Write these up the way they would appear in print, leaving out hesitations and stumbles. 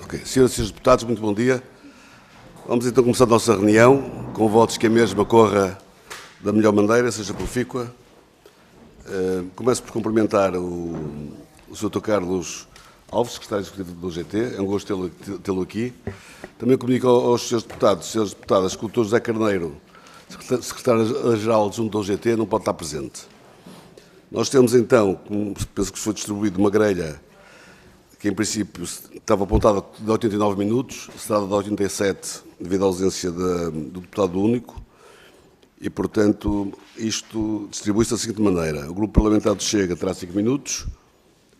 Ok. Senhoras e senhores deputados, muito bom dia. Vamos então começar a nossa reunião, com votos que a mesma corra da melhor maneira, seja profícua. Começo por cumprimentar o Sr. Dr. Carlos Alves, secretário executivo do GT. É um gosto tê-lo aqui. Também comunico aos senhores deputados e senhores deputadas que o Dr. José Carneiro, secretário-geral adjunto do GT, não pode estar presente. Nós temos então, como penso que foi distribuído, uma grelha que em princípio estava apontada de 89 minutos, será de 87 devido à ausência do deputado único e, portanto, isto distribui-se da seguinte maneira. O Grupo Parlamentar do Chega terá 5 minutos,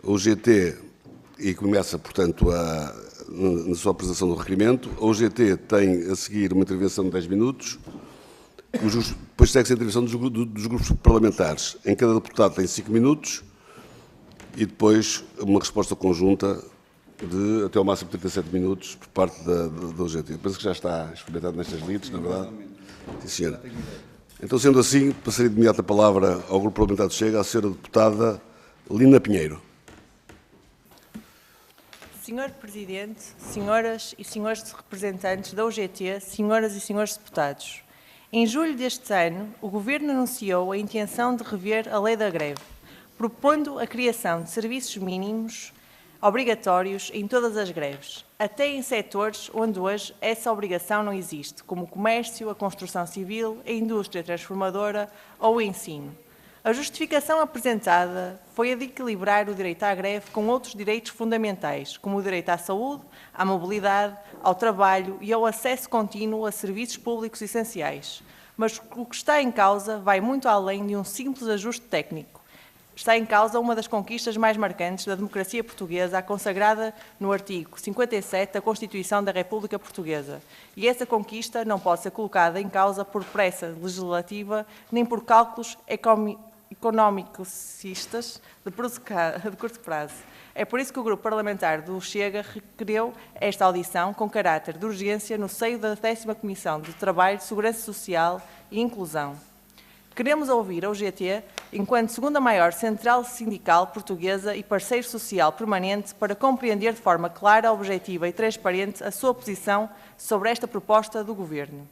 o GT, e começa, portanto, na sua apresentação do requerimento, o GT tem a seguir uma intervenção de 10 minutos, depois segue-se a intervenção dos grupos parlamentares. Em cada deputado tem 5 minutos e depois uma resposta conjunta de até ao máximo 37 minutos por parte da UGT. Eu penso que já está experimentado nestas lides, na verdade. Sim, senhora. Então, sendo assim, passaria de imediato a palavra ao Grupo Parlamentar do Chega, à senhora deputada Lina Pinheiro. Senhor Presidente, senhoras e senhores representantes da UGT, senhoras e senhores deputados, em julho deste ano, o Governo anunciou a intenção de rever a lei da greve, propondo a criação de serviços mínimos obrigatórios em todas as greves, até em setores onde hoje essa obrigação não existe, como o comércio, a construção civil, a indústria transformadora ou o ensino. A justificação apresentada foi a de equilibrar o direito à greve com outros direitos fundamentais, como o direito à saúde, à mobilidade, ao trabalho e ao acesso contínuo a serviços públicos essenciais. Mas o que está em causa vai muito além de um simples ajuste técnico. Está em causa uma das conquistas mais marcantes da democracia portuguesa, consagrada no artigo 57 da Constituição da República Portuguesa. E essa conquista não pode ser colocada em causa por pressa legislativa nem por cálculos económico-cistas de curto prazo. É por isso que o Grupo Parlamentar do Chega requeriu esta audição com caráter de urgência no seio da 10ª Comissão de Trabalho, Segurança Social e Inclusão. Queremos ouvir a UGT, enquanto segunda maior central sindical portuguesa e parceiro social permanente, para compreender de forma clara, objetiva e transparente a sua posição sobre esta proposta do Governo.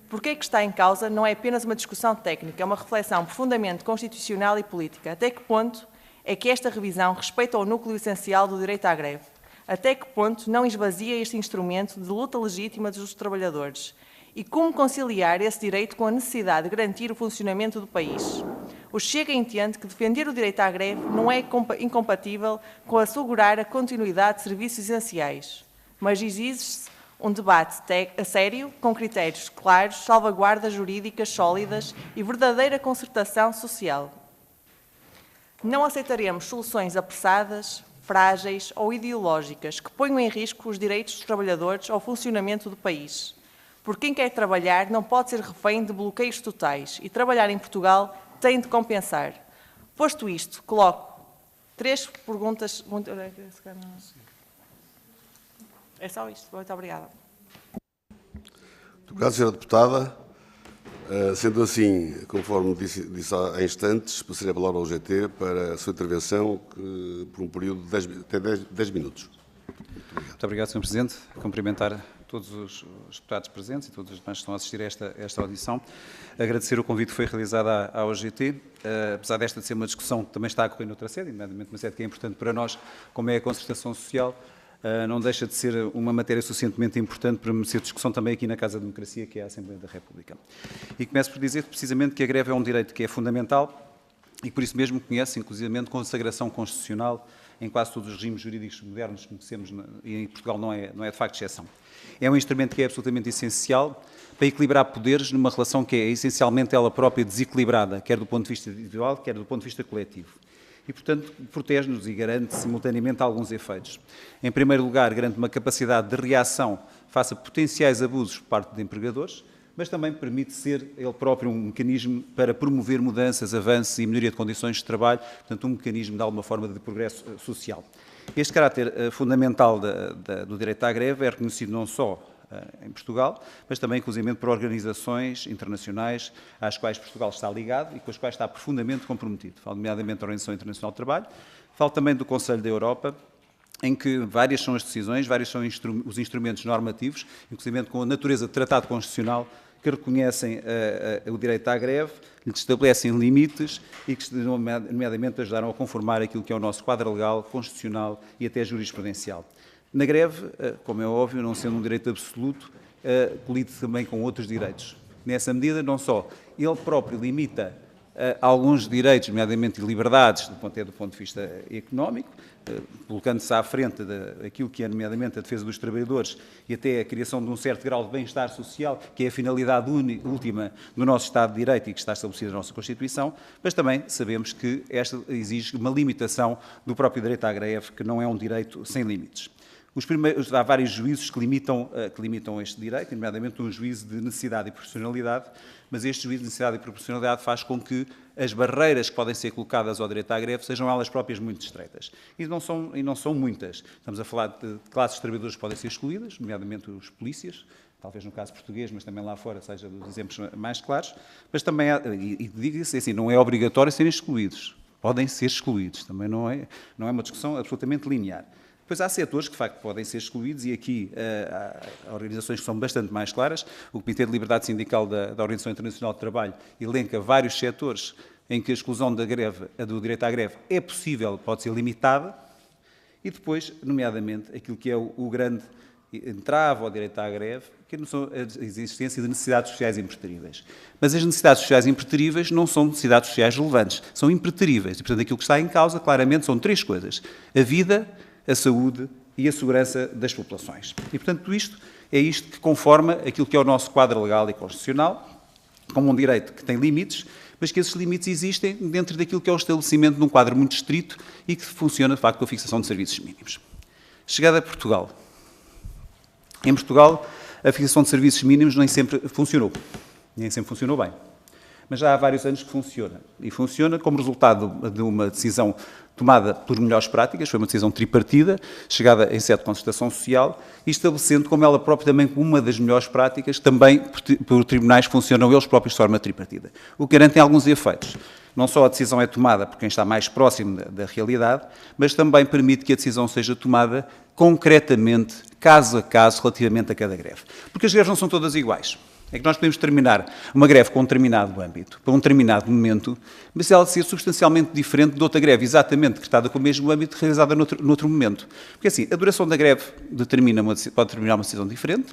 Porque é que está em causa não é apenas uma discussão técnica, é uma reflexão profundamente constitucional e política. Até que ponto é que esta revisão respeita o núcleo essencial do direito à greve? Até que ponto não esvazia este instrumento de luta legítima dos trabalhadores? E como conciliar esse direito com a necessidade de garantir o funcionamento do país? O Chega entende que defender o direito à greve não é incompatível com assegurar a continuidade de serviços essenciais, mas exige-se um debate a sério, com critérios claros, salvaguardas jurídicas sólidas e verdadeira concertação social. Não aceitaremos soluções apressadas, frágeis ou ideológicas que ponham em risco os direitos dos trabalhadores ou o funcionamento do país. Porque quem quer trabalhar não pode ser refém de bloqueios totais e trabalhar em Portugal tem de compensar. Posto isto, coloco 3 perguntas. É só isto. Muito obrigada. Muito obrigado, senhora deputada. Sendo assim, conforme disse há instantes, passaria a palavra ao GT para a sua intervenção, por um período de até 10 minutos. Muito obrigado, Sr. Presidente. Cumprimentar todos os deputados presentes e todos os demais que estão a assistir a esta audição. Agradecer o convite que foi realizado à OGT, apesar desta de ser uma discussão que também está a correr noutra sede, nomeadamente uma sede que é importante para nós, como é a concertação social, não deixa de ser uma matéria suficientemente importante para merecer discussão também aqui na Casa da Democracia, que é a Assembleia da República. E começo por dizer precisamente que a greve é um direito que é fundamental e por isso mesmo conhece, inclusivamente, consagração constitucional em quase todos os regimes jurídicos modernos que conhecemos, e em Portugal não é de facto exceção. É um instrumento que é absolutamente essencial para equilibrar poderes numa relação que é essencialmente ela própria desequilibrada, quer do ponto de vista individual, quer do ponto de vista coletivo. E, portanto, protege-nos e garante simultaneamente alguns efeitos. Em primeiro lugar, garante uma capacidade de reação face a potenciais abusos por parte de empregadores, mas também permite ser ele próprio um mecanismo para promover mudanças, avanços e melhoria de condições de trabalho, portanto, um mecanismo de alguma forma de progresso social. Este caráter fundamental do direito à greve é reconhecido não só em Portugal, mas também, inclusive, por organizações internacionais às quais Portugal está ligado e com as quais está profundamente comprometido. Falo nomeadamente da Organização Internacional do Trabalho, falo também do Conselho da Europa em que várias são as decisões, vários são os instrumentos normativos, inclusive com a natureza de tratado constitucional, que reconhecem o direito à greve, lhe estabelecem limites e que, nomeadamente, ajudaram a conformar aquilo que é o nosso quadro legal, constitucional e até jurisprudencial. Na greve, como é óbvio, não sendo um direito absoluto, colide também com outros direitos. Nessa medida, não só ele próprio limita alguns direitos, nomeadamente liberdades, do ponto de vista económico, colocando-se à frente daquilo que é, nomeadamente, a defesa dos trabalhadores e até a criação de um certo grau de bem-estar social, que é a finalidade última do nosso Estado de Direito e que está estabelecida na nossa Constituição, mas também sabemos que esta exige uma limitação do próprio direito à greve, que não é um direito sem limites. Há vários juízos que limitam este direito, nomeadamente um juízo de necessidade e proporcionalidade, mas este juízo de necessidade e proporcionalidade faz com que as barreiras que podem ser colocadas ao direito à greve sejam elas próprias muito estreitas. E não são muitas. Estamos a falar de classes de trabalhadores que podem ser excluídas, nomeadamente os polícias, talvez no caso português, mas também lá fora seja dos exemplos mais claros, mas também, diga-se assim, não é obrigatório serem excluídos. Podem ser excluídos, também não é uma discussão absolutamente linear. Depois há setores que, de facto, podem ser excluídos e aqui há organizações que são bastante mais claras. O Comitê de Liberdade Sindical da Organização Internacional de Trabalho elenca vários setores em que a exclusão do direito à greve é possível, pode ser limitada, e depois, nomeadamente, aquilo que é o grande entrave ao direito à greve, que não são a existência de necessidades sociais impreteríveis. Mas as necessidades sociais impreteríveis não são necessidades sociais relevantes, são impreteríveis. E, portanto, aquilo que está em causa, claramente, são três coisas: a vida, a saúde e a segurança das populações. E, portanto, isto que conforma aquilo que é o nosso quadro legal e constitucional, como um direito que tem limites, mas que esses limites existem dentro daquilo que é o estabelecimento de um quadro muito estrito e que funciona, de facto, com a fixação de serviços mínimos. Chegada a Portugal. Em Portugal, a fixação de serviços mínimos nem sempre funcionou bem. Mas já há vários anos que funciona. E funciona como resultado de uma decisão tomada por melhores práticas, foi uma decisão tripartida, chegada em sede de concertação social, e estabelecendo como ela própria também como uma das melhores práticas, também por tribunais que funcionam eles próprios de forma tripartida. O que garante alguns efeitos. Não só a decisão é tomada por quem está mais próximo da realidade, mas também permite que a decisão seja tomada concretamente, caso a caso, relativamente a cada greve. Porque as greves não são todas iguais. É que nós podemos terminar uma greve com um determinado âmbito, para um determinado momento, mas ela ser substancialmente diferente de outra greve, exatamente decretada com o mesmo âmbito, realizada noutro momento. Porque assim, a duração da greve pode determinar uma decisão diferente,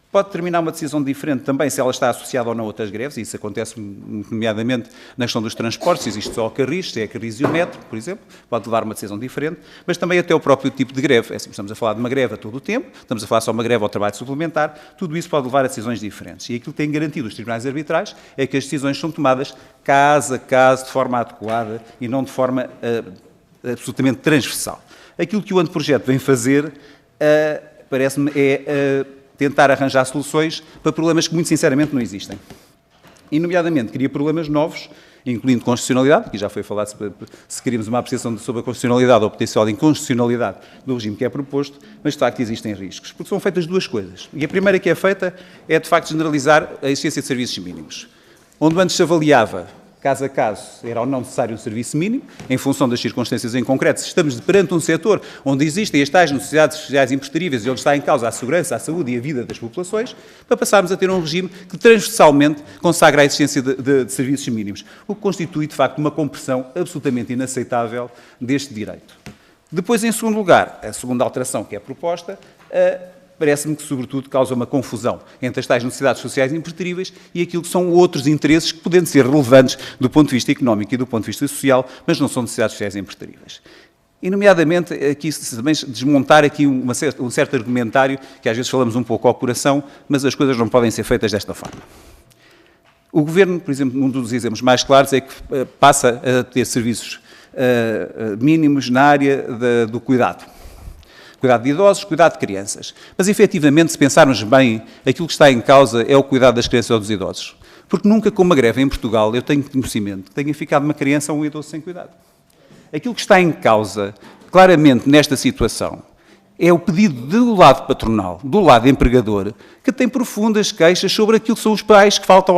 pode determinar uma decisão diferente também se ela está associada ou não a outras greves, e isso acontece nomeadamente na questão dos transportes, se existe só a Carris, se é a Carris e o metro, por exemplo, pode levar a uma decisão diferente, mas também até o próprio tipo de greve. É assim, estamos a falar de uma greve a todo o tempo, estamos a falar só de uma greve ao trabalho suplementar, tudo isso pode levar a decisões diferentes. E aquilo que tem garantido os tribunais arbitrais é que as decisões são tomadas caso a caso, de forma adequada e não de forma absolutamente transversal. Aquilo que o anteprojeto vem fazer, parece-me, é tentar arranjar soluções para problemas que, muito sinceramente, não existem. E, nomeadamente, cria problemas novos, incluindo constitucionalidade, que já foi falado se queríamos uma apreciação sobre a constitucionalidade ou potencial inconstitucionalidade do regime que é proposto, mas, de facto, existem riscos. Porque são feitas duas coisas. E a primeira que é feita é, de facto, generalizar a existência de serviços mínimos. Onde antes se avaliava, caso a caso, era ou não necessário um serviço mínimo, em função das circunstâncias em concreto, se estamos perante um setor onde existem as tais necessidades sociais impreteríveis e onde está em causa a segurança, a saúde e a vida das populações, para passarmos a ter um regime que transversalmente consagra a existência de serviços mínimos, o que constitui, de facto, uma compressão absolutamente inaceitável deste direito. Depois, em segundo lugar, a segunda alteração que é proposta, parece-me que, sobretudo, causa uma confusão entre as tais necessidades sociais impreteríveis e aquilo que são outros interesses que podem ser relevantes do ponto de vista económico e do ponto de vista social, mas não são necessidades sociais impreteríveis. E, nomeadamente, aqui também desmontar aqui um certo argumentário, que às vezes falamos um pouco ao coração, mas as coisas não podem ser feitas desta forma. O Governo, por exemplo, um dos exemplos mais claros é que passa a ter serviços mínimos na área do cuidado. Cuidado de idosos, cuidado de crianças. Mas, efetivamente, se pensarmos bem, aquilo que está em causa é o cuidado das crianças ou dos idosos. Porque nunca, com uma greve em Portugal, eu tenho conhecimento que tenha ficado uma criança ou um idoso sem cuidado. Aquilo que está em causa, claramente, nesta situação, é o pedido do lado patronal, do lado empregador, que tem profundas queixas sobre aquilo que são os pais que faltam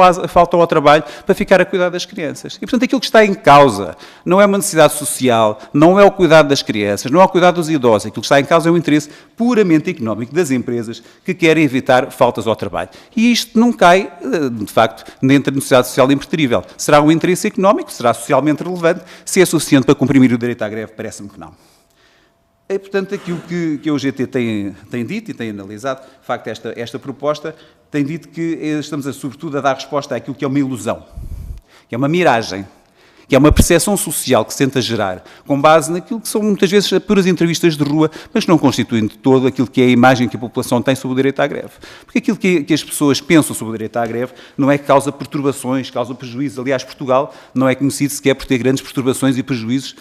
ao trabalho para ficar a cuidar das crianças. E, portanto, aquilo que está em causa não é uma necessidade social, não é o cuidado das crianças, não é o cuidado dos idosos. Aquilo que está em causa é o interesse puramente económico das empresas que querem evitar faltas ao trabalho. E isto não cai, de facto, dentro da necessidade social impreterível. Será um interesse económico, será socialmente relevante, se é suficiente para comprimir o direito à greve, parece-me que não. É, portanto, aquilo que a UGT tem dito e tem analisado, de facto, esta proposta tem dito que estamos, sobretudo, a dar resposta àquilo que é uma ilusão, que é uma miragem, que é uma percepção social que se tenta gerar, com base naquilo que são, muitas vezes, puras entrevistas de rua, mas não constituem de todo aquilo que é a imagem que a população tem sobre o direito à greve. Porque aquilo que as pessoas pensam sobre o direito à greve não é que causa perturbações, causa prejuízos. Aliás, Portugal não é conhecido sequer por ter grandes perturbações e prejuízos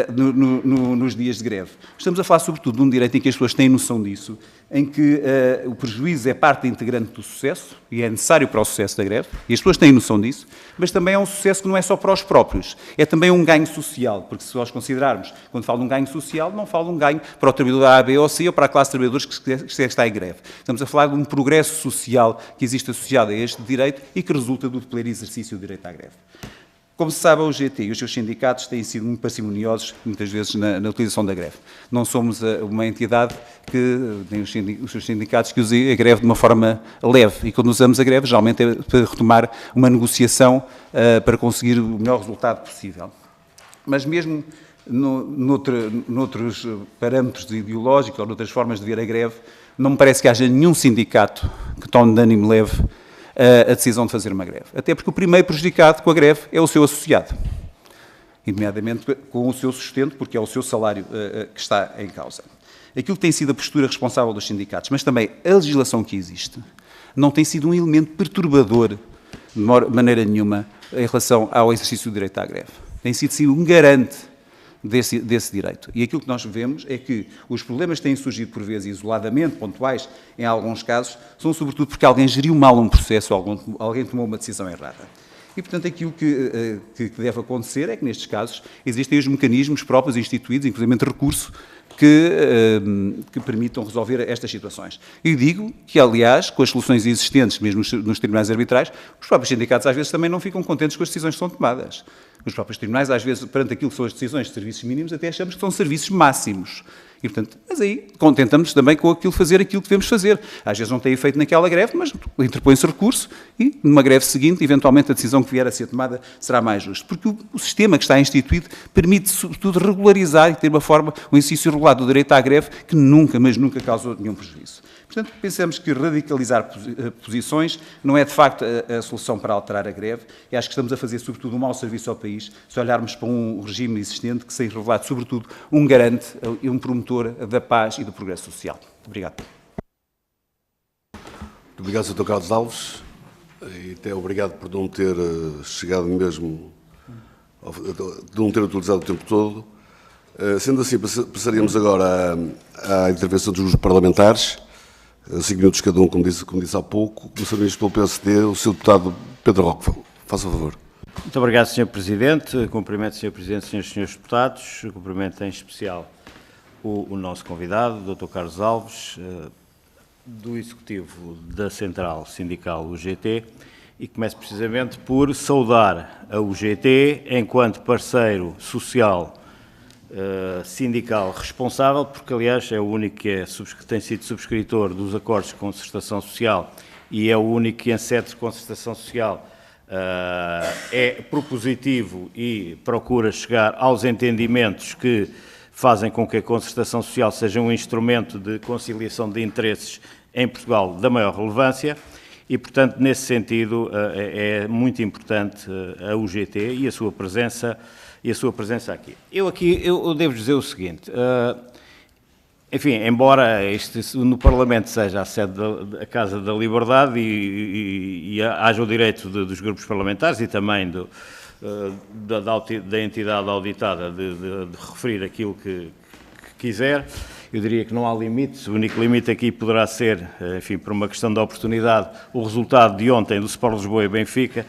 nos dias de greve. Estamos a falar, sobretudo, de um direito em que as pessoas têm noção disso, em que o prejuízo é parte integrante do sucesso e é necessário para o sucesso da greve, e as pessoas têm noção disso, mas também é um sucesso que não é só para os próprios, é também um ganho social, porque se nós considerarmos, quando falo de um ganho social, não falo de um ganho para o trabalhador A, B ou C ou para a classe de trabalhadores que está em greve. Estamos a falar de um progresso social que existe associado a este direito e que resulta do pleno exercício do direito à greve. Como se sabe, a UGT e os seus sindicatos têm sido muito parcimoniosos, muitas vezes, na utilização da greve. Não somos uma entidade que, nem os seus sindicatos, que usem a greve de uma forma leve. E quando usamos a greve, geralmente é para retomar uma negociação para conseguir o melhor resultado possível. Mas mesmo noutros parâmetros ideológicos ou noutras formas de ver a greve, não me parece que haja nenhum sindicato que tome de ânimo leve a decisão de fazer uma greve. Até porque o primeiro prejudicado com a greve é o seu associado, nomeadamente com o seu sustento, porque é o seu salário que está em causa. Aquilo que tem sido a postura responsável dos sindicatos, mas também a legislação que existe, não tem sido um elemento perturbador, de maneira nenhuma, em relação ao exercício do direito à greve. Tem sido, sim, um garante desse direito. E aquilo que nós vemos é que os problemas que têm surgido, por vezes, isoladamente, pontuais, em alguns casos, são sobretudo porque alguém geriu mal um processo, alguém tomou uma decisão errada. E, portanto, aquilo que deve acontecer é que, nestes casos, existem os mecanismos próprios instituídos, inclusive recurso, que permitam resolver estas situações. E digo que, aliás, com as soluções existentes, mesmo nos tribunais arbitrais, os próprios sindicatos às vezes também não ficam contentes com as decisões que são tomadas. Os próprios tribunais, às vezes, perante aquilo que são as decisões de serviços mínimos, até achamos que são serviços máximos. E, portanto, mas aí contentamos também com fazer aquilo que devemos fazer. Às vezes não tem efeito naquela greve, mas interpõe-se recurso e, numa greve seguinte, eventualmente a decisão que vier a ser tomada será mais justa. Porque o sistema que está instituído permite, sobretudo, regularizar e ter uma forma, um exercício regulado do direito à greve que nunca, mas nunca causou nenhum prejuízo. Portanto, pensamos que radicalizar posições não é, de facto, a solução para alterar a greve. E acho que estamos a fazer, sobretudo, um mau serviço ao país se olharmos para um regime existente que se tem revelado, sobretudo, um garante e um promotor da paz e do progresso social. Obrigado. Muito obrigado, Sr. Carlos Alves. E até obrigado por não ter chegado mesmo, de não ter utilizado o tempo todo. Sendo assim, passaríamos agora à intervenção dos grupos parlamentares. 5 minutos cada um, como disse há pouco. Começaríamos pelo PSD, o Sr. Deputado Pedro Roque. Faça o favor. Muito obrigado, Sr. Presidente. Cumprimento, Sr. Presidente, Srs. e Srs. Deputados. Cumprimento em especial o nosso convidado, Dr. Carlos Alves, do Executivo da Central Sindical UGT, e começo precisamente por saudar a UGT enquanto parceiro social sindical responsável, porque, aliás, é o único que tem sido subscritor dos acordos de concertação social e é o único que, em sede de concertação social, é propositivo e procura chegar aos entendimentos que fazem com que a concertação social seja um instrumento de conciliação de interesses em Portugal da maior relevância e, portanto, nesse sentido, é muito importante a UGT e a sua presença aqui. Eu devo dizer o seguinte, enfim, embora no Parlamento seja a sede da Casa da Liberdade e haja o direito dos grupos parlamentares e também da entidade auditada de referir aquilo que quiser, eu diria que não há limites. O único limite aqui poderá ser, enfim, por uma questão de oportunidade, o resultado de ontem do Sport Lisboa e Benfica,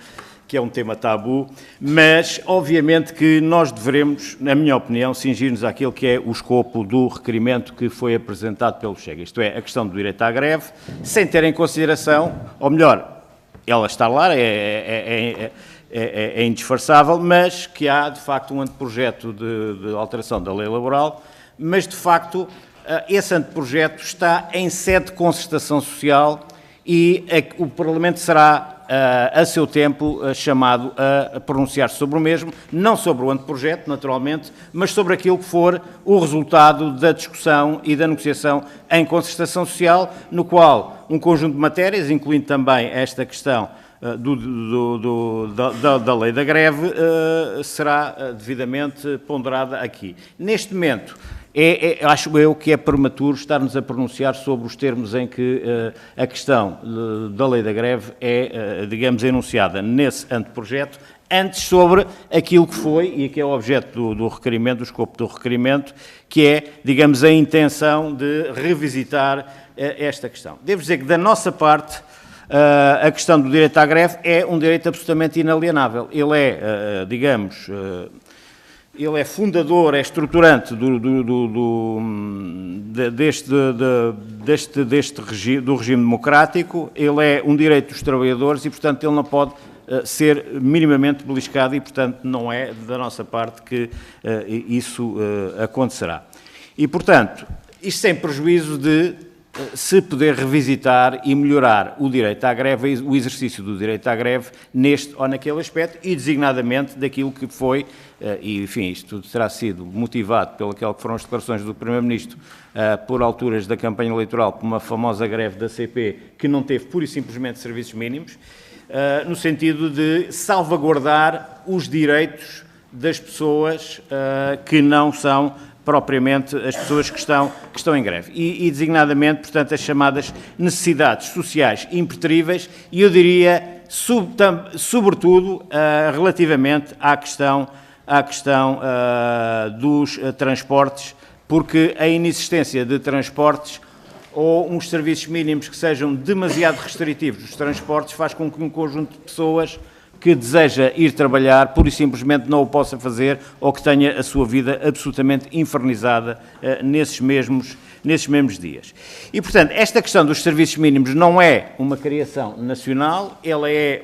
que é um tema tabu, mas obviamente que nós devemos, na minha opinião, cingir-nos àquilo que é o escopo do requerimento que foi apresentado pelo Chega, isto é, a questão do direito à greve, sem ter em consideração, ou melhor, ela está lá, é indisfarçável, mas que há, de facto, um anteprojeto de alteração da lei laboral, mas, de facto, esse anteprojeto está em sede de concertação social e o Parlamento será, a seu tempo, chamado a pronunciar-se sobre o mesmo, não sobre o anteprojeto, naturalmente, mas sobre aquilo que for o resultado da discussão e da negociação em concertação social, no qual um conjunto de matérias, incluindo também esta questão da lei da greve, será devidamente ponderada aqui. Neste momento, acho eu que é prematuro estarmos a pronunciar sobre os termos em que a questão da lei da greve é, digamos, enunciada nesse anteprojeto, antes sobre aquilo que foi e que é o objeto do requerimento, do escopo do requerimento, que é, digamos, a intenção de revisitar esta questão. Devo dizer que, da nossa parte, a questão do direito à greve é um direito absolutamente inalienável. Ele é, digamos, ele é fundador, é estruturante do regime democrático, ele é um direito dos trabalhadores e, portanto, ele não pode ser minimamente beliscado e, portanto, não é da nossa parte que isso acontecerá. E, portanto, isto sem prejuízo de se poder revisitar e melhorar o direito à greve, o exercício do direito à greve neste ou naquele aspecto e designadamente daquilo que foi, e enfim, isto terá sido motivado pelo que foram as declarações do Primeiro-Ministro por alturas da campanha eleitoral, por uma famosa greve da CP que não teve pura e simplesmente serviços mínimos, no sentido de salvaguardar os direitos das pessoas que não são propriamente as pessoas que estão em greve. E designadamente, portanto, as chamadas necessidades sociais impertríveis e, eu diria, sobretudo, relativamente à questão dos transportes, porque a inexistência de transportes ou uns serviços mínimos que sejam demasiado restritivos dos transportes faz com que um conjunto de pessoas que deseja ir trabalhar, pura e simplesmente não o possa fazer ou que tenha a sua vida absolutamente infernizada nesses mesmos dias. E, portanto, esta questão dos serviços mínimos não é uma criação nacional, ela é,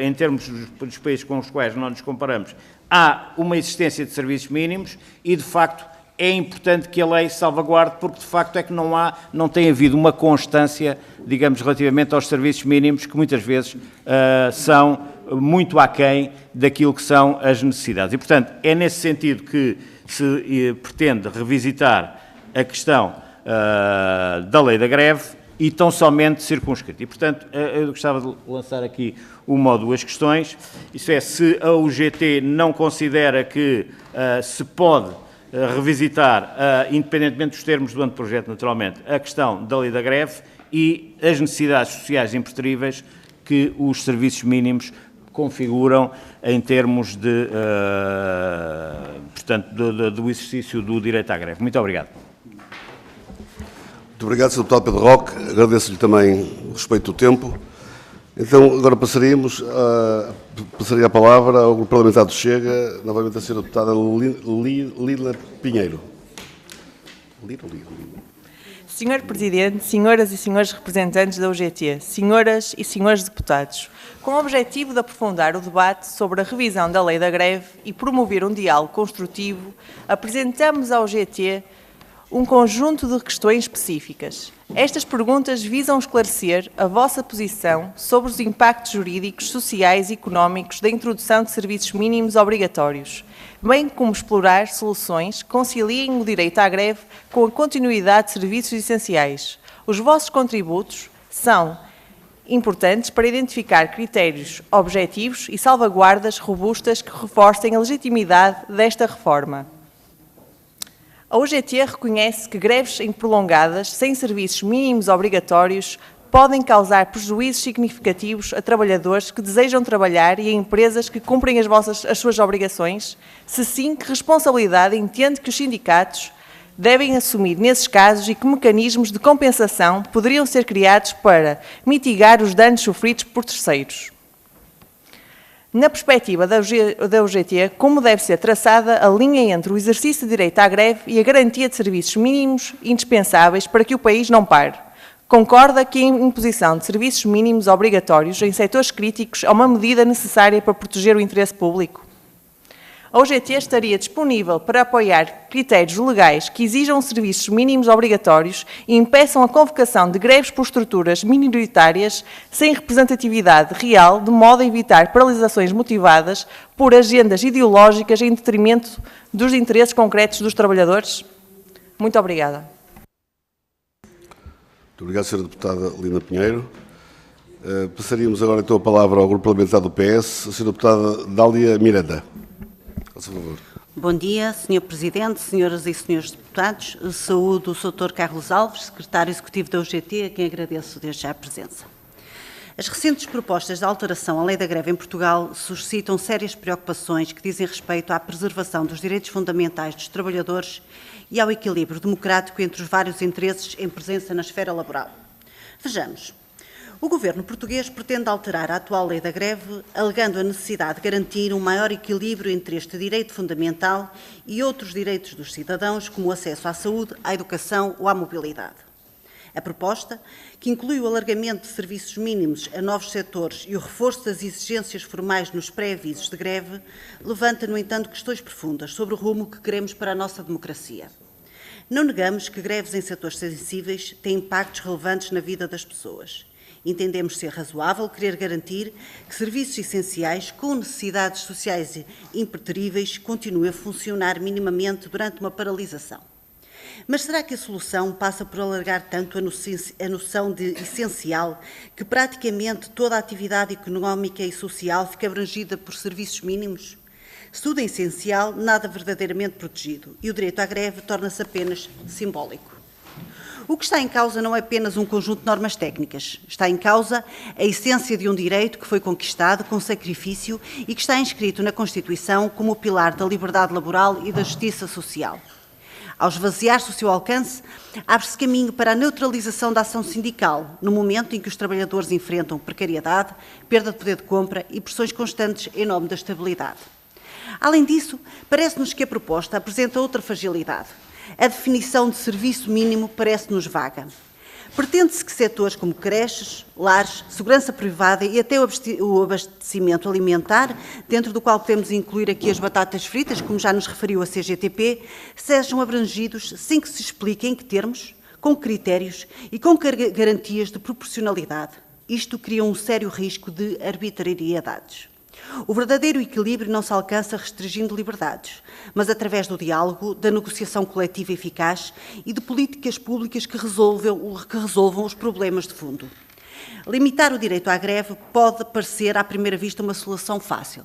em termos dos países com os quais nós nos comparamos, há uma existência de serviços mínimos e, de facto, é importante que a lei salvaguarde, porque de facto é que não tem havido uma constância, digamos, relativamente aos serviços mínimos, que muitas vezes são muito aquém daquilo que são as necessidades. E, portanto, é nesse sentido que se pretende revisitar a questão da lei da greve e tão somente circunscrita. E, portanto, eu gostava de lançar aqui uma ou duas questões. Isso é, se a UGT não considera que se pode revisitar, independentemente dos termos do anteprojeto, naturalmente, a questão da lei da greve e as necessidades sociais impertríveis que os serviços mínimos configuram em termos portanto, do exercício do direito à greve. Muito obrigado. Muito obrigado, Sr. Deputado Pedro Roque. Agradeço-lhe também o respeito do tempo. Então, agora passaria a palavra ao Grupo Parlamentar do Chega, novamente a Sra. Deputada Lila Pinheiro. Senhor Presidente, senhoras e senhores representantes da UGT, senhoras e senhores deputados, com o objetivo de aprofundar o debate sobre a revisão da lei da greve e promover um diálogo construtivo, apresentamos à UGT um conjunto de questões específicas. Estas perguntas visam esclarecer a vossa posição sobre os impactos jurídicos, sociais e económicos da introdução de serviços mínimos obrigatórios, bem como explorar soluções que conciliem o direito à greve com a continuidade de serviços essenciais. Os vossos contributos são importantes para identificar critérios objetivos e salvaguardas robustas que reforcem a legitimidade desta reforma. A UGT reconhece que greves prolongadas, sem serviços mínimos obrigatórios, podem causar prejuízos significativos a trabalhadores que desejam trabalhar e a empresas que cumprem as suas obrigações. Se sim, que responsabilidade entende que os sindicatos devem assumir nesses casos e que mecanismos de compensação poderiam ser criados para mitigar os danos sofridos por terceiros? Na perspectiva da UGT, como deve ser traçada a linha entre o exercício de direito à greve e a garantia de serviços mínimos indispensáveis para que o país não pare? Concorda que a imposição de serviços mínimos obrigatórios em setores críticos é uma medida necessária para proteger o interesse público? A UGT estaria disponível para apoiar critérios legais que exijam serviços mínimos obrigatórios e impeçam a convocação de greves por estruturas minoritárias sem representatividade real, de modo a evitar paralisações motivadas por agendas ideológicas em detrimento dos interesses concretos dos trabalhadores? Muito obrigada. Muito obrigado, Sra. Deputada Lina Pinheiro. Passaríamos agora então a palavra ao Grupo Parlamentar do PS, a Sra. Deputada Dália Miranda. A seu favor. Bom dia, Sr. Presidente, senhoras e senhores deputados. Saúdo o Sr. Carlos Alves, Secretário Executivo da UGT, a quem agradeço desde já a presença. As recentes propostas de alteração à Lei da Greve em Portugal suscitam sérias preocupações que dizem respeito à preservação dos direitos fundamentais dos trabalhadores e ao equilíbrio democrático entre os vários interesses em presença na esfera laboral. Vejamos. O Governo português pretende alterar a atual Lei da Greve, alegando a necessidade de garantir um maior equilíbrio entre este direito fundamental e outros direitos dos cidadãos, como o acesso à saúde, à educação ou à mobilidade. A proposta, que inclui o alargamento de serviços mínimos a novos setores e o reforço das exigências formais nos pré-avisos de greve, levanta, no entanto, questões profundas sobre o rumo que queremos para a nossa democracia. Não negamos que greves em setores sensíveis têm impactos relevantes na vida das pessoas. Entendemos ser razoável querer garantir que serviços essenciais com necessidades sociais impertríveis continuem a funcionar minimamente durante uma paralisação. Mas será que a solução passa por alargar tanto a noção de essencial que praticamente toda a atividade económica e social fica abrangida por serviços mínimos? Se tudo é essencial, nada verdadeiramente protegido e o direito à greve torna-se apenas simbólico. O que está em causa não é apenas um conjunto de normas técnicas. Está em causa a essência de um direito que foi conquistado com sacrifício e que está inscrito na Constituição como o pilar da liberdade laboral e da justiça social. Ao esvaziar-se o seu alcance, abre-se caminho para a neutralização da ação sindical, no momento em que os trabalhadores enfrentam precariedade, perda de poder de compra e pressões constantes em nome da estabilidade. Além disso, parece-nos que a proposta apresenta outra fragilidade. A definição de serviço mínimo parece-nos vaga. Pretende-se que setores como creches, lares, segurança privada e até o abastecimento alimentar, dentro do qual podemos incluir aqui as batatas fritas, como já nos referiu a CGTP, sejam abrangidos sem que se explique em que termos, com critérios e com garantias de proporcionalidade. Isto cria um sério risco de arbitrariedades. O verdadeiro equilíbrio não se alcança restringindo liberdades, mas através do diálogo, da negociação coletiva eficaz e de políticas públicas que resolvam os problemas de fundo. Limitar o direito à greve pode parecer, à primeira vista, uma solução fácil.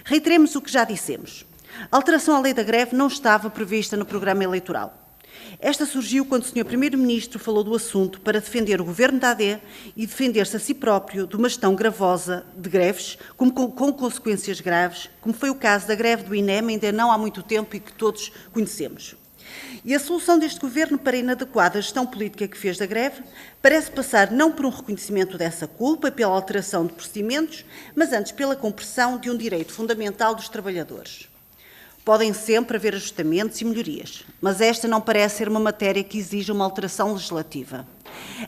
Reiteremos o que já dissemos. A alteração à lei da greve não estava prevista no programa eleitoral. Esta surgiu quando o Sr. Primeiro-Ministro falou do assunto para defender o Governo da AD e defender-se a si próprio de uma gestão gravosa de greves, com consequências graves, como foi o caso da greve do INEM, ainda não há muito tempo e que todos conhecemos. E a solução deste Governo para a inadequada gestão política que fez da greve parece passar não por um reconhecimento dessa culpa, pela alteração de procedimentos, mas antes pela compressão de um direito fundamental dos trabalhadores. Podem sempre haver ajustamentos e melhorias, mas esta não parece ser uma matéria que exija uma alteração legislativa.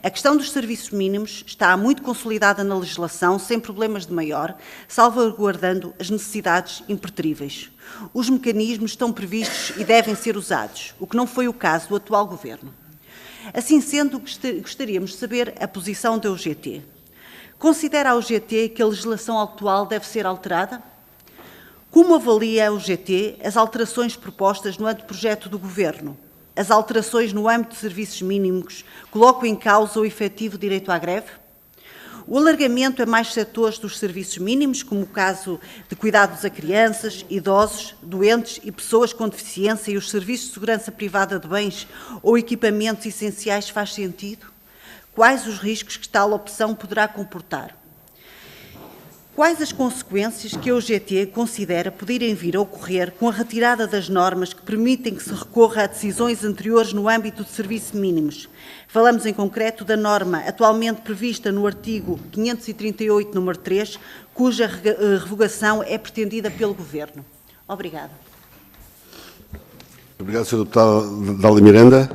A questão dos serviços mínimos está muito consolidada na legislação, sem problemas de maior, salvaguardando as necessidades impertríveis. Os mecanismos estão previstos e devem ser usados, o que não foi o caso do atual Governo. Assim sendo, gostaríamos de saber a posição da UGT. Considera a UGT que a legislação atual deve ser alterada? Como avalia a UGT as alterações propostas no anteprojeto do Governo? As alterações no âmbito de serviços mínimos colocam em causa o efetivo direito à greve? O alargamento a mais setores dos serviços mínimos, como o caso de cuidados a crianças, idosos, doentes e pessoas com deficiência e os serviços de segurança privada de bens ou equipamentos essenciais, faz sentido? Quais os riscos que tal opção poderá comportar? quais as consequências que a UGT considera poderem vir a ocorrer com a retirada das normas que permitem que se recorra a decisões anteriores no âmbito de serviços mínimos? Falamos em concreto da norma atualmente prevista no artigo 538, número 3, cuja revogação é pretendida pelo Governo. Obrigada. Obrigado, Sr. Deputado Dália Miranda.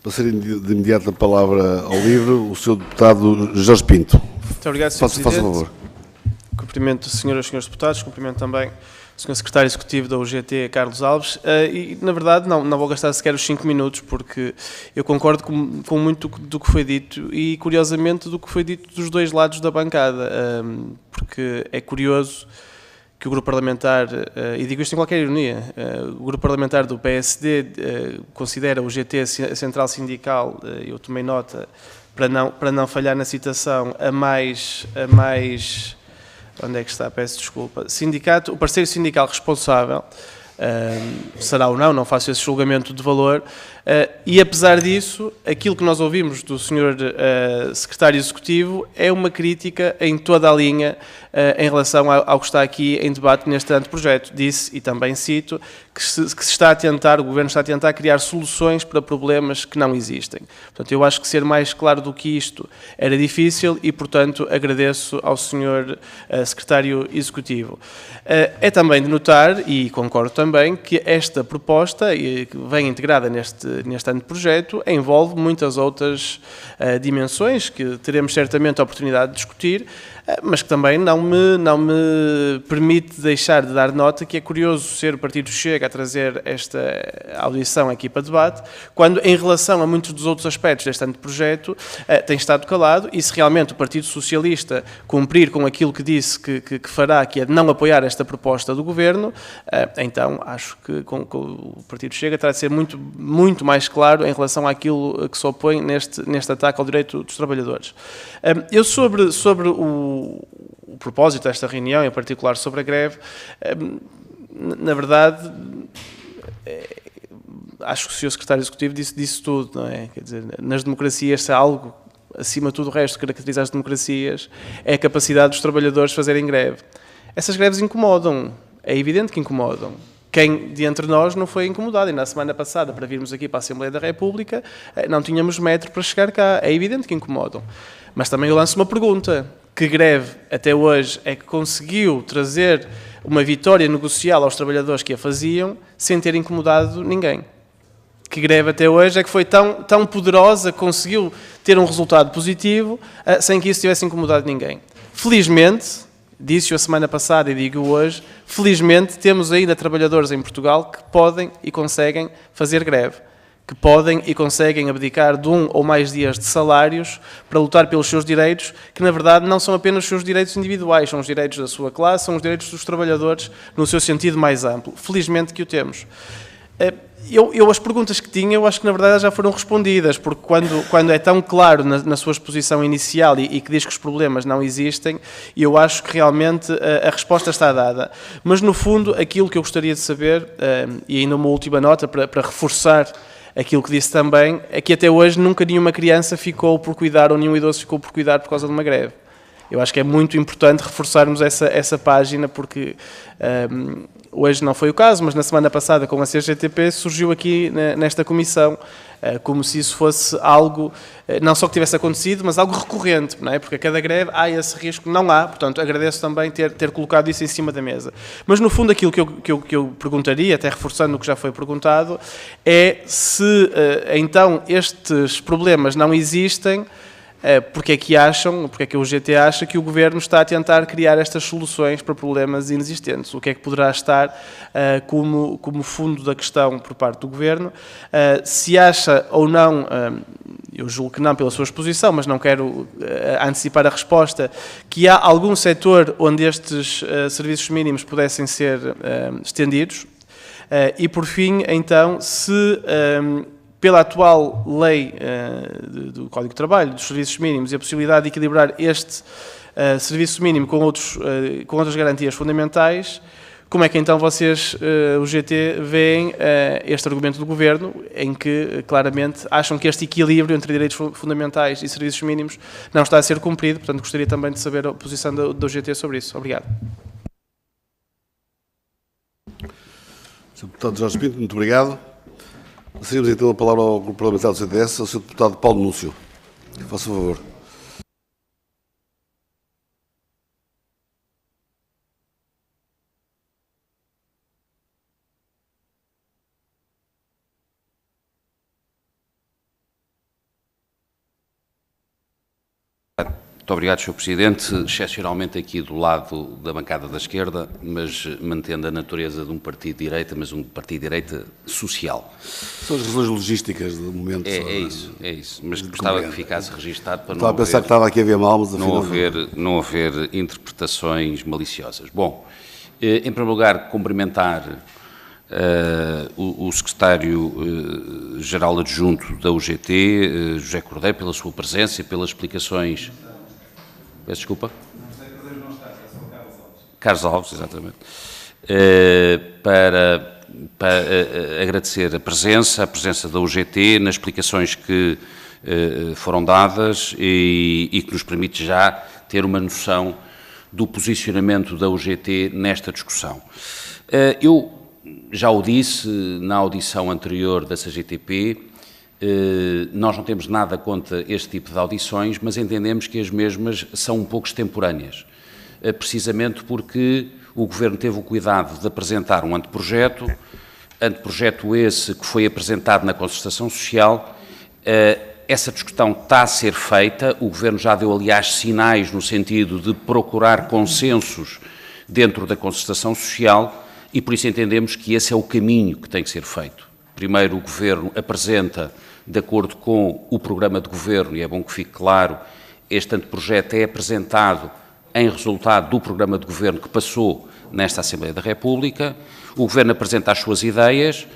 Passarei de imediato a palavra ao livro o Sr. Deputado Jorge Pinto. Muito obrigado, Sr. Faça Presidente. favor. Cumprimento a senhoras e senhores deputados, cumprimento também o Sr. Secretário Executivo da UGT, Carlos Alves, e, na verdade, não vou gastar sequer os 5 minutos, porque eu concordo com muito do que foi dito e, curiosamente, do que foi dito dos dois lados da bancada, porque é curioso que o grupo parlamentar, e digo isto em qualquer ironia, o grupo parlamentar do PSD considera o UGT a central sindical, eu tomei nota, para não falhar na citação, a mais onde é que está? Peço desculpa. Sindicato, o parceiro sindical responsável, será ou não faço esse julgamento de valor, e apesar disso, aquilo que nós ouvimos do Sr. Secretário Executivo é uma crítica em toda a linha em relação ao que está aqui em debate neste anteprojeto. Disse, e também cito, que se está a tentar, o Governo está a tentar criar soluções para problemas que não existem. Portanto, eu acho que ser mais claro do que isto era difícil e, portanto, agradeço ao Sr. Secretário Executivo. É também de notar, e concordo também, que esta proposta, que vem integrada neste anteprojeto, envolve muitas outras dimensões que teremos certamente a oportunidade de discutir, mas que também não me permite deixar de dar nota que é curioso ser o Partido Chega a trazer esta audição aqui para debate, quando em relação a muitos dos outros aspectos deste anteprojeto tem estado calado, e se realmente o Partido Socialista cumprir com aquilo que disse que fará, que é de não apoiar esta proposta do Governo, então acho que o Partido Chega terá de ser muito mais claro em relação àquilo que se opõe neste ataque ao direito dos trabalhadores. Eu sobre o propósito desta reunião, em particular sobre a greve, na verdade, acho que o Sr. Secretário Executivo disse tudo, não é? Quer dizer, nas democracias, se há algo, acima de tudo o resto, que caracteriza as democracias, é a capacidade dos trabalhadores de fazerem greve. Essas greves incomodam, é evidente que incomodam. Quem de entre nós não foi incomodado? E na semana passada, para virmos aqui para a Assembleia da República, não tínhamos metro para chegar cá. É evidente que incomodam. Mas também eu lanço uma pergunta. Que greve, até hoje, é que conseguiu trazer uma vitória negocial aos trabalhadores que a faziam, sem ter incomodado ninguém? Que greve até hoje é que foi tão poderosa, conseguiu ter um resultado positivo, sem que isso tivesse incomodado ninguém? Felizmente, disse-o a semana passada e digo hoje, felizmente temos ainda trabalhadores em Portugal que podem e conseguem fazer greve, que podem e conseguem abdicar de 1 ou mais dias de salários para lutar pelos seus direitos, que na verdade não são apenas os seus direitos individuais, são os direitos da sua classe, são os direitos dos trabalhadores no seu sentido mais amplo. Felizmente que o temos. As perguntas que tinha, eu acho que na verdade já foram respondidas, porque quando é tão claro na sua exposição inicial e que diz que os problemas não existem, eu acho que realmente a resposta está dada. Mas no fundo, aquilo que eu gostaria de saber, e ainda uma última nota para reforçar aquilo que disse também, é que até hoje nunca nenhuma criança ficou por cuidar ou nenhum idoso ficou por cuidar por causa de uma greve. Eu acho que é muito importante reforçarmos essa página, porque hoje não foi o caso, mas na semana passada com a CGTP surgiu aqui nesta comissão, como se isso fosse algo, não só que tivesse acontecido, mas algo recorrente, não é? Porque a cada greve há esse risco, não há, portanto agradeço também ter colocado isso em cima da mesa. Mas no fundo aquilo que eu perguntaria, até reforçando o que já foi perguntado, é se então estes problemas não existem, porque é que a UGT acha que o Governo está a tentar criar estas soluções para problemas inexistentes? O que é que poderá estar como fundo da questão por parte do Governo? Se acha ou não, eu julgo que não pela sua exposição, mas não quero antecipar a resposta, que há algum setor onde estes serviços mínimos pudessem ser estendidos? E por fim, então, se pela atual lei do Código de Trabalho, dos serviços mínimos, e a possibilidade de equilibrar este serviço mínimo com outras garantias fundamentais, como é que então vocês, o GT, veem este argumento do Governo, em que claramente acham que este equilíbrio entre direitos fundamentais e serviços mínimos não está a ser cumprido? Portanto, gostaria também de saber a posição do GT sobre isso. Obrigado. Sr. Deputado Jorge Pinto, muito obrigado. Passaríamos então a palavra ao Grupo Parlamentar do CDS, ao Sr. Deputado Paulo Núncio. Faça o favor. Muito obrigado, Sr. Presidente. Excepcionalmente aqui do lado da bancada da esquerda, mas mantendo a natureza de um partido de direita, mas um partido de direita social. São as razões logísticas do momento. É isso. Mas gostava que ficasse registado para Estava a pensar que estava aqui a ver mal, mas afinal não haver interpretações maliciosas. Bom, em primeiro lugar, cumprimentar o secretário-geral adjunto da UGT, José Cordeiro, pela sua presença e pelas explicações. Peço desculpa. Carlos Alves, exatamente. Para agradecer a presença da UGT nas explicações que foram dadas e que nos permite já ter uma noção do posicionamento da UGT nesta discussão. Eu já o disse na audição anterior da CGTP, nós não temos nada contra este tipo de audições, mas entendemos que as mesmas são um pouco extemporâneas, precisamente porque o Governo teve o cuidado de apresentar um anteprojeto esse que foi apresentado na concertação social. Essa discussão está a ser feita, o Governo já deu, aliás, sinais no sentido de procurar consensos dentro da concertação social e por isso entendemos que esse é o caminho que tem que ser feito. Primeiro, o Governo apresenta, de acordo com o programa de Governo, e é bom que fique claro, este anteprojeto é apresentado em resultado do programa de Governo que passou nesta Assembleia da República, o Governo apresenta as suas ideias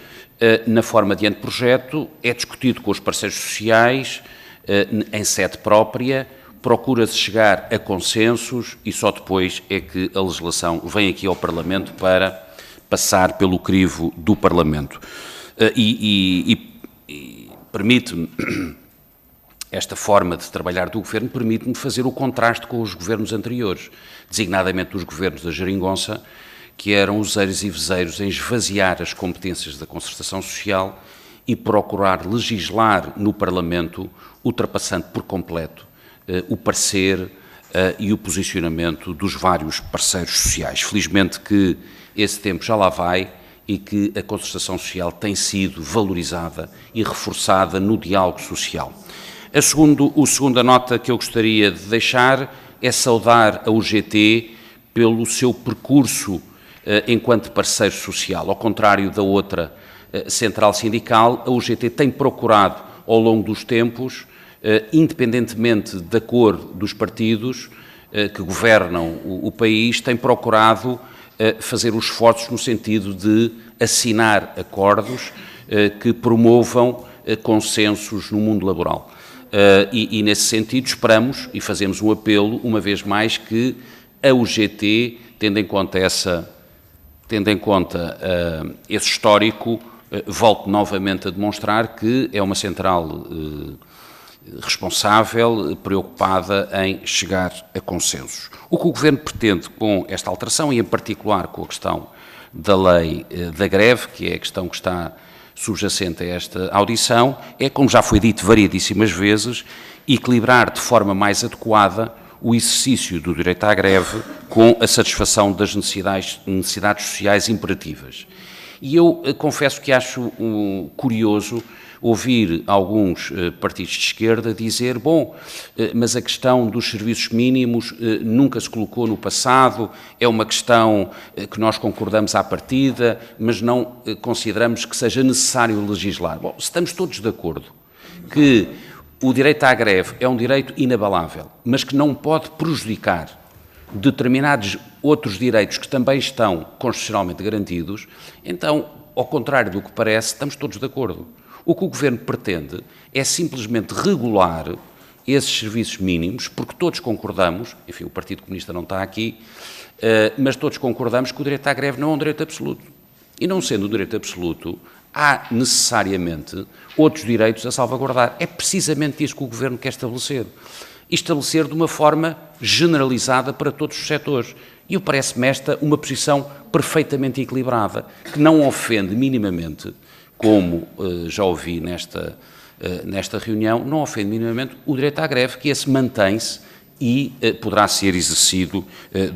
na forma de anteprojeto, é discutido com os parceiros sociais em sede própria, procura-se chegar a consensos e só depois é que a legislação vem aqui ao Parlamento para passar pelo crivo do Parlamento. Permite-me, esta forma de trabalhar do Governo permite-me fazer o contraste com os governos anteriores, designadamente os governos da Geringonça, que eram useiros e vezeiros em esvaziar as competências da concertação social e procurar legislar no Parlamento, ultrapassando por completo o parecer e o posicionamento dos vários parceiros sociais. Felizmente que esse tempo já lá vai e que a concertação social tem sido valorizada e reforçada no diálogo social. A segunda nota que eu gostaria de deixar é saudar a UGT pelo seu percurso enquanto parceiro social. Ao contrário da outra central sindical, a UGT tem procurado, ao longo dos tempos, independentemente da cor dos partidos que governam o país, tem procurado fazer os esforços no sentido de assinar acordos que promovam consensos no mundo laboral. E nesse sentido esperamos e fazemos um apelo, uma vez mais, que a UGT, tendo em conta esse histórico, volte novamente a demonstrar que é uma central responsável, preocupada em chegar a consensos. O que o Governo pretende com esta alteração, e em particular com a questão da lei da greve, que é a questão que está subjacente a esta audição, é, como já foi dito variedíssimas vezes, equilibrar de forma mais adequada o exercício do direito à greve com a satisfação das necessidades sociais imperativas. E eu confesso que acho curioso ouvir alguns partidos de esquerda dizer, bom, mas a questão dos serviços mínimos nunca se colocou no passado, é uma questão que nós concordamos à partida, mas não consideramos que seja necessário legislar. Bom, estamos todos de acordo que o direito à greve é um direito inabalável, mas que não pode prejudicar determinados outros direitos que também estão constitucionalmente garantidos, então, ao contrário do que parece, estamos todos de acordo. O que o Governo pretende é simplesmente regular esses serviços mínimos, porque todos concordamos, enfim, o Partido Comunista não está aqui, mas todos concordamos que o direito à greve não é um direito absoluto. E não sendo um direito absoluto, há necessariamente outros direitos a salvaguardar. É precisamente isso que o Governo quer estabelecer. E estabelecer de uma forma generalizada para todos os setores. E parece-me esta uma posição perfeitamente equilibrada, que não ofende minimamente, como já ouvi nesta reunião, não ofende minimamente o direito à greve, que esse mantém-se e poderá ser exercido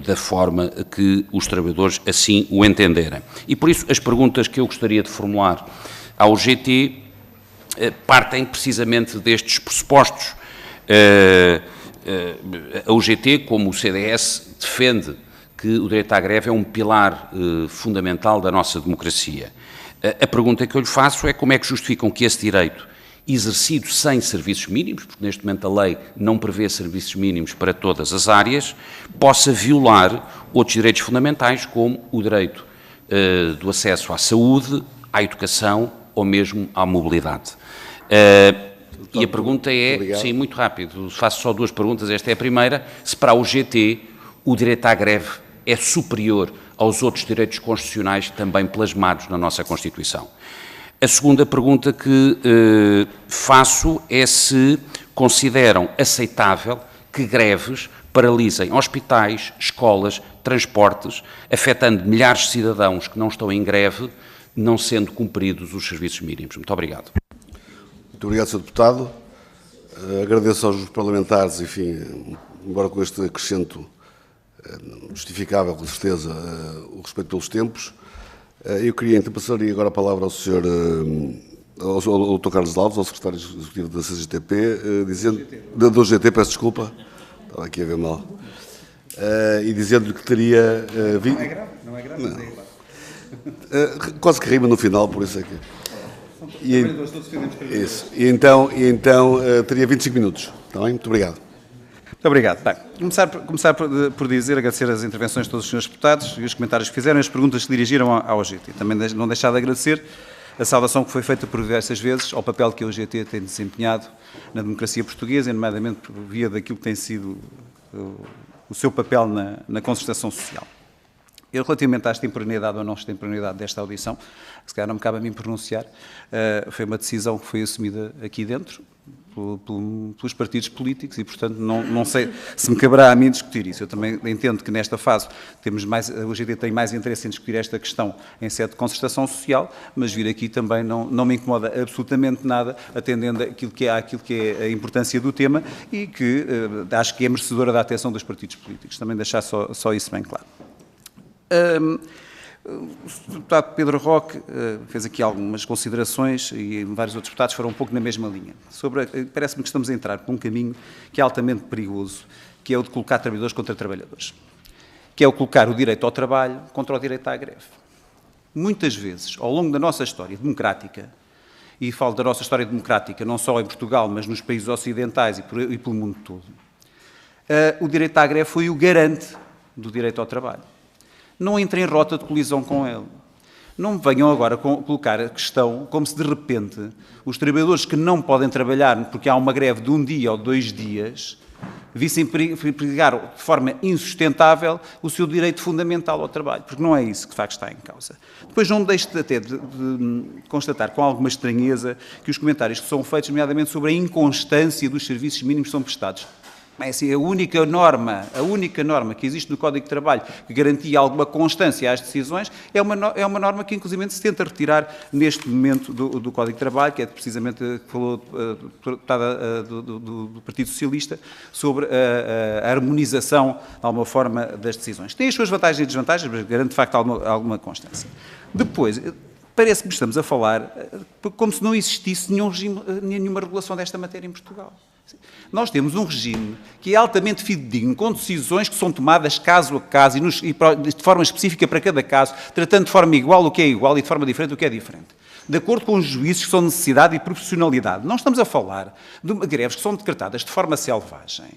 da forma que os trabalhadores assim o entenderem. E por isso as perguntas que eu gostaria de formular ao GT partem precisamente destes pressupostos. A UGT, como o CDS, defende que o direito à greve é um pilar fundamental da nossa democracia. A pergunta que eu lhe faço é como é que justificam que esse direito, exercido sem serviços mínimos, porque neste momento a lei não prevê serviços mínimos para todas as áreas, possa violar outros direitos fundamentais, como o direito do acesso à saúde, à educação ou mesmo à mobilidade. E a pergunta é, sim, muito rápido, faço só duas perguntas, esta é a primeira, se para a UGT o direito à greve é superior aos outros direitos constitucionais também plasmados na nossa Constituição. A segunda pergunta que faço é se consideram aceitável que greves paralisem hospitais, escolas, transportes, afetando milhares de cidadãos que não estão em greve, não sendo cumpridos os serviços mínimos. Muito obrigado. Muito obrigado, Sr. Deputado. Agradeço aos parlamentares, enfim, embora com este acrescento justificável, com certeza, o respeito pelos tempos. Eu queria, então, passar agora a palavra ao Sr. ao Dr. Carlos Alves, ao Secretário Executivo da CGTP, dizendo, do GT, peço desculpa, estava aqui a ver mal, e dizendo-lhe que teria... Não é grave, não é grave, mas é igual. Quase que rima no final, por isso é que... Isso. E então teria 25 minutos. Está bem? Muito obrigado. Muito obrigado. Bem, começar por dizer, agradecer as intervenções de todos os senhores deputados e os comentários que fizeram e as perguntas que dirigiram ao GT. Também não deixar de agradecer a saudação que foi feita por diversas vezes ao papel que a UGT tem desempenhado na democracia portuguesa, nomeadamente por via daquilo que tem sido o seu papel na concertação social. Eu, relativamente à extemporaneidade ou não extemporaneidade desta audição, se calhar não me cabe a mim pronunciar, foi uma decisão que foi assumida aqui dentro pelos partidos políticos e, portanto, não sei se me caberá a mim discutir isso. Eu também entendo que nesta fase a UGT tem mais interesse em discutir esta questão em sede de concertação social, mas vir aqui também não me incomoda absolutamente nada, atendendo àquilo que é a importância do tema e que acho que é merecedora da atenção dos partidos políticos. Também deixar só isso bem claro. O deputado Pedro Roque fez aqui algumas considerações e vários outros deputados foram um pouco na mesma linha. Parece-me que estamos a entrar por um caminho que é altamente perigoso, que é o de colocar trabalhadores contra trabalhadores, que é o colocar o direito ao trabalho contra o direito à greve. Muitas vezes, ao longo da nossa história democrática, e falo da nossa história democrática não só em Portugal, mas nos países ocidentais e pelo mundo todo, o direito à greve foi o garante do direito ao trabalho. Não entrem em rota de colisão com ele. Não venham agora colocar a questão como se, de repente, os trabalhadores que não podem trabalhar porque há uma greve de um dia ou 2 dias, vissem perigar de forma insustentável o seu direito fundamental ao trabalho, porque não é isso que de facto está em causa. Depois não deixe até de constatar com alguma estranheza que os comentários que são feitos, nomeadamente sobre a inconstância dos serviços mínimos que são prestados. É assim, a única norma que existe no Código de Trabalho que garantia alguma constância às decisões é uma norma que, inclusive, se tenta retirar neste momento do Código de Trabalho, que é precisamente que falou do Partido Socialista, sobre a harmonização, de alguma forma, das decisões. Tem as suas vantagens e desvantagens, mas garante, de facto, alguma constância. Depois, parece que estamos a falar como se não existisse nenhuma regulação desta matéria em Portugal. Nós temos um regime que é altamente fidedigno, com decisões que são tomadas caso a caso e de forma específica para cada caso, tratando de forma igual o que é igual e de forma diferente o que é diferente. De acordo com os juízes que são de necessidade e profissionalidade. Não estamos a falar de greves que são decretadas de forma selvagem.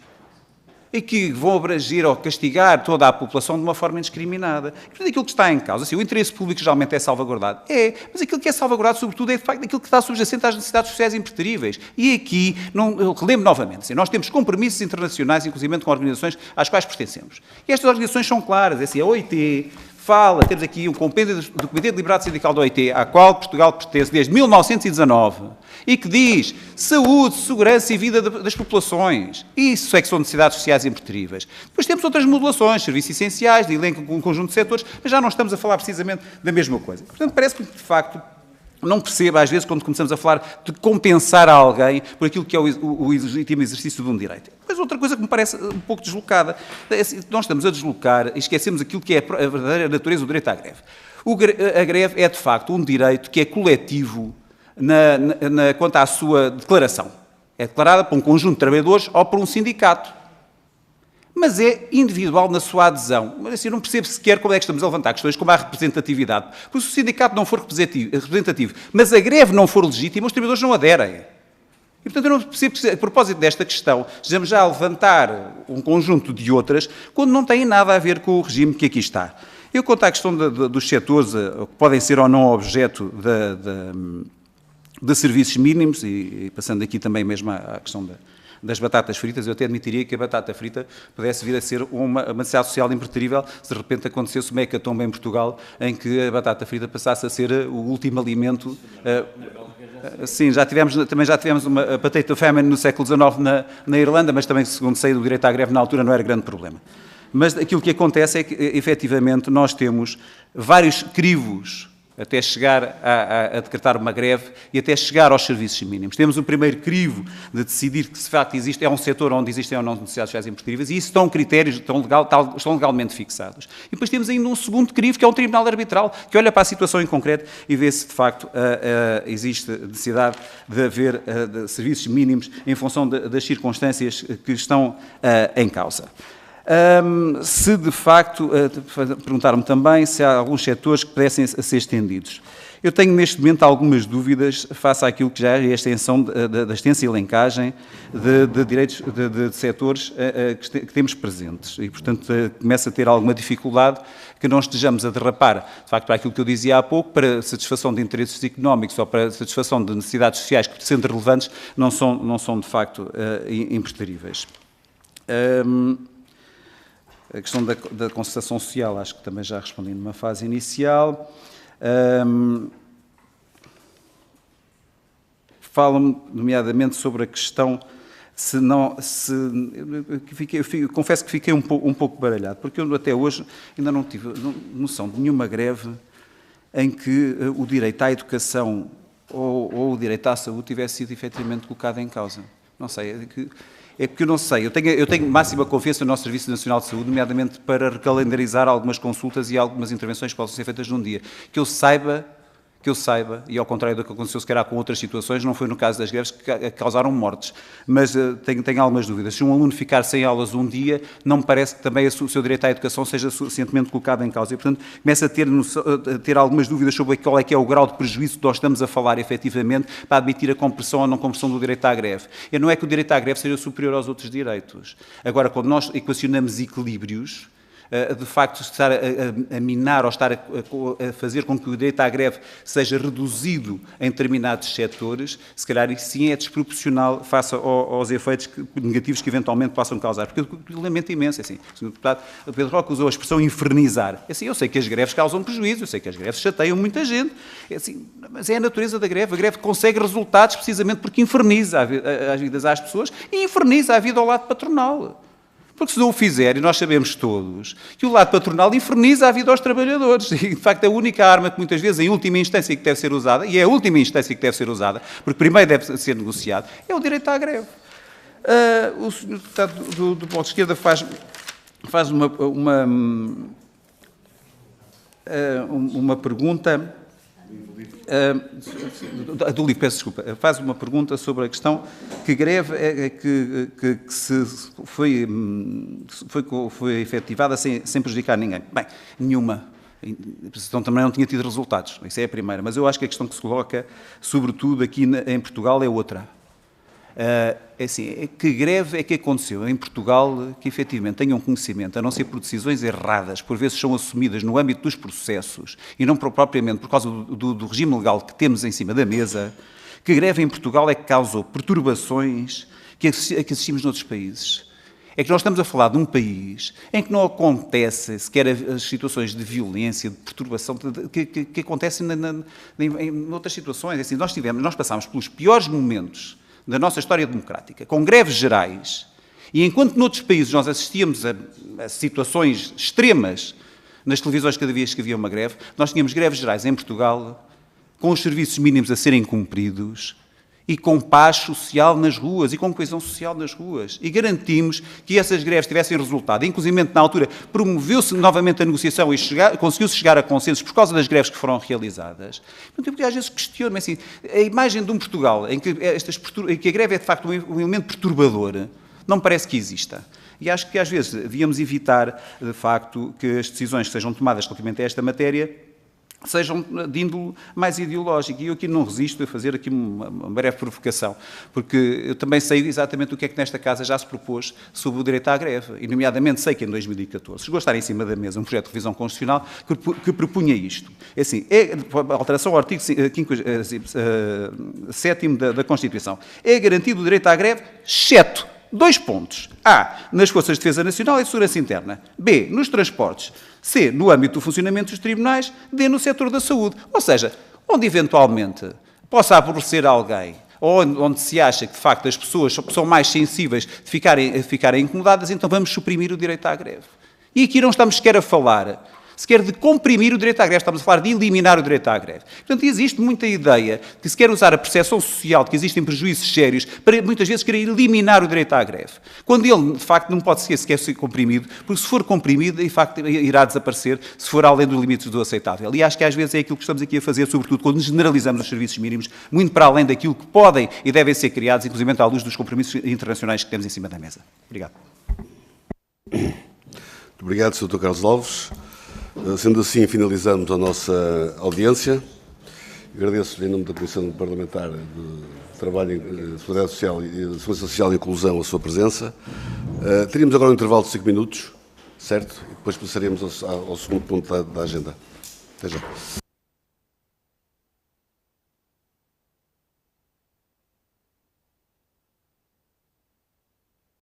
e que vão abranger ou castigar toda a população de uma forma indiscriminada. E, portanto, aquilo que está em causa, assim, o interesse público geralmente é salvaguardado. É, mas aquilo que é salvaguardado, sobretudo, é de facto aquilo que está subjacente às necessidades sociais impreteríveis. E aqui, eu relembro novamente, assim, nós temos compromissos internacionais, inclusive com organizações às quais pertencemos. E estas organizações são claras, é assim, a OIT fala, temos aqui um compêndio do Comitê de Liberdade Sindical da OIT, à qual Portugal pertence desde 1919, e que diz saúde, segurança e vida das populações. Isso é que são necessidades sociais impreteríveis. Depois temos outras modulações, serviços essenciais, de elenco com um conjunto de setores, mas já não estamos a falar precisamente da mesma coisa. Portanto, parece-me que, de facto, não percebo, às vezes, quando começamos a falar de compensar a alguém por aquilo que é o legítimo exercício de um direito. Depois, outra coisa que me parece um pouco deslocada, nós estamos a deslocar e esquecemos aquilo que é a verdadeira natureza do direito à greve. A greve é, de facto, um direito que é coletivo quanto à sua declaração. É declarada por um conjunto de trabalhadores ou por um sindicato. Mas é individual na sua adesão. Mas assim, eu não percebo sequer como é que estamos a levantar questões como a representatividade. Porque se o sindicato não for representativo, mas a greve não for legítima, os trabalhadores não aderem. E, portanto, eu não percebo que, a propósito desta questão, estejamos já a levantar um conjunto de outras, quando não tem nada a ver com o regime que aqui está. Eu quanto à questão dos setores, que podem ser ou não objeto de serviços mínimos, e passando aqui também mesmo à questão das batatas fritas, eu até admitiria que a batata frita pudesse vir a ser uma necessidade social impreterível se de repente acontecesse uma hecatombe em Portugal em que a batata frita passasse a ser o último alimento. Sim, também já tivemos uma potato famine no século XIX na Irlanda, mas também, segundo sei, o direito à greve na altura não era grande problema. Mas aquilo que acontece é que, efetivamente, nós temos vários crivos até chegar a decretar uma greve e até chegar aos serviços mínimos. Temos o primeiro crivo de decidir que, de facto, é um setor onde existem ou não necessidades sociais impreteríveis, e isso estão critérios, estão legalmente fixados. E depois temos ainda um segundo crivo, que é um tribunal arbitral, que olha para a situação em concreto e vê se, de facto, existe necessidade de haver serviços mínimos em função das circunstâncias que estão em causa. Se de facto, perguntaram-me também se há alguns setores que pudessem ser estendidos. Eu tenho neste momento algumas dúvidas face àquilo que já é a extensão da extensa elencagem de direitos de setores que temos presentes e, portanto, começa a ter alguma dificuldade que não estejamos a derrapar, de facto, para aquilo que eu dizia há pouco, para satisfação de interesses económicos ou para satisfação de necessidades sociais que, sendo relevantes, não são de facto impreteríveis. A questão da concertação social, acho que também já respondi numa fase inicial. Fala-me, nomeadamente, sobre a questão confesso que fiquei um pouco baralhado, porque eu até hoje ainda não tive noção de nenhuma greve em que o direito à educação ou o direito à saúde tivesse sido efetivamente colocado em causa. Não sei, é porque eu não sei, eu tenho máxima confiança no nosso Serviço Nacional de Saúde, nomeadamente para recalendarizar algumas consultas e algumas intervenções que possam ser feitas num dia. Que eu saiba, e ao contrário do que aconteceu se calhar com outras situações, não foi no caso das greves que causaram mortes, mas tenho algumas dúvidas. Se um aluno ficar sem aulas um dia, não me parece que também o seu direito à educação seja suficientemente colocado em causa. E, portanto, começo a ter algumas dúvidas sobre qual é que é o grau de prejuízo que nós estamos a falar, efetivamente, para admitir a compressão ou não compressão do direito à greve. E não é que o direito à greve seja superior aos outros direitos. Agora, quando nós equacionamos equilíbrios, de facto estar a minar ou estar a fazer com que o direito à greve seja reduzido em determinados setores, se calhar isso sim é desproporcional face aos efeitos negativos que eventualmente possam causar. Porque eu lamento imenso, assim, o Sr. Deputado Pedro Roque usou a expressão infernizar. Assim, eu sei que as greves causam prejuízo, eu sei que as greves chateiam muita gente, assim, mas é a natureza da greve. A greve consegue resultados precisamente porque inferniza as vidas às pessoas e inferniza a vida ao lado patronal. Porque se não o fizer, e nós sabemos todos, que o lado patronal inferniza a vida aos trabalhadores. E, de facto, a única arma que muitas vezes, em última instância, que deve ser usada, e é a última instância que deve ser usada, porque primeiro deve ser negociado, é o direito à greve. O senhor deputado do Bloco de Esquerda faz uma pergunta... do livro, peço desculpa, faz uma pergunta sobre a questão que greve que foi efetivada sem prejudicar ninguém. Bem, nenhuma. Então também não tinha tido resultados. Isso é a primeira. Mas eu acho que a questão que se coloca, sobretudo aqui em Portugal, é outra. Assim, que greve é que aconteceu em Portugal que efetivamente tenham conhecimento, a não ser por decisões erradas, por vezes são assumidas no âmbito dos processos e não propriamente por causa do regime legal que temos em cima da mesa, que greve em Portugal é que causou perturbações que assistimos noutros países. É que nós estamos a falar de um país em que não acontece sequer as situações de violência, de perturbação que acontecem em outras situações. Assim, nós passámos pelos piores momentos da nossa história democrática, com greves gerais, e enquanto noutros países nós assistíamos a situações extremas nas televisões cada vez que havia uma greve, nós tínhamos greves gerais em Portugal, com os serviços mínimos a serem cumpridos, e com paz social nas ruas, e com coesão social nas ruas. E garantimos que essas greves tivessem resultado. Inclusive, na altura, promoveu-se novamente a negociação e conseguiu-se chegar a consensos por causa das greves que foram realizadas. Portanto, eu às vezes questiono, assim, a imagem de um Portugal em que a greve é, de facto, um elemento perturbador, não me parece que exista. E acho que, às vezes, devíamos evitar, de facto, que as decisões que sejam tomadas relativamente a esta matéria sejam de índole mais ideológico. E eu aqui não resisto a fazer aqui uma breve provocação, porque eu também sei exatamente o que é que nesta Casa já se propôs sobre o direito à greve, e nomeadamente sei que em 2014 chegou a estar em cima da mesa um projeto de revisão constitucional que propunha isto. É assim, a alteração ao artigo 7º da Constituição. É garantido o direito à greve, exceto 2 pontos. A, nas Forças de Defesa Nacional e de Segurança Interna. B, nos transportes. C, no âmbito do funcionamento dos tribunais. D, no setor da saúde. Ou seja, onde eventualmente possa aborrecer alguém, ou onde se acha que, de facto, as pessoas são mais sensíveis de ficarem incomodadas, então vamos suprimir o direito à greve. E aqui não estamos sequer a falar de comprimir o direito à greve, estamos a falar de eliminar o direito à greve. Portanto, existe muita ideia de que se quer usar a percepção social de que existem prejuízos sérios para, muitas vezes, querer eliminar o direito à greve. Quando ele, de facto, não pode sequer ser comprimido, porque se for comprimido, de facto, irá desaparecer se for além dos limites do aceitável. E acho que, às vezes, é aquilo que estamos aqui a fazer, sobretudo quando generalizamos os serviços mínimos, muito para além daquilo que podem e devem ser criados, inclusive à luz dos compromissos internacionais que temos em cima da mesa. Obrigado. Muito obrigado, Sr. Dr. Carlos Alves. Sendo assim, finalizamos a nossa audiência. Agradeço-lhe, em nome da Comissão Parlamentar de Trabalho, Seguridade Social e Segurança Social e Inclusão, a sua presença. Teríamos agora um intervalo de 5 minutos, certo? E depois passaremos ao segundo ponto da agenda. Até já.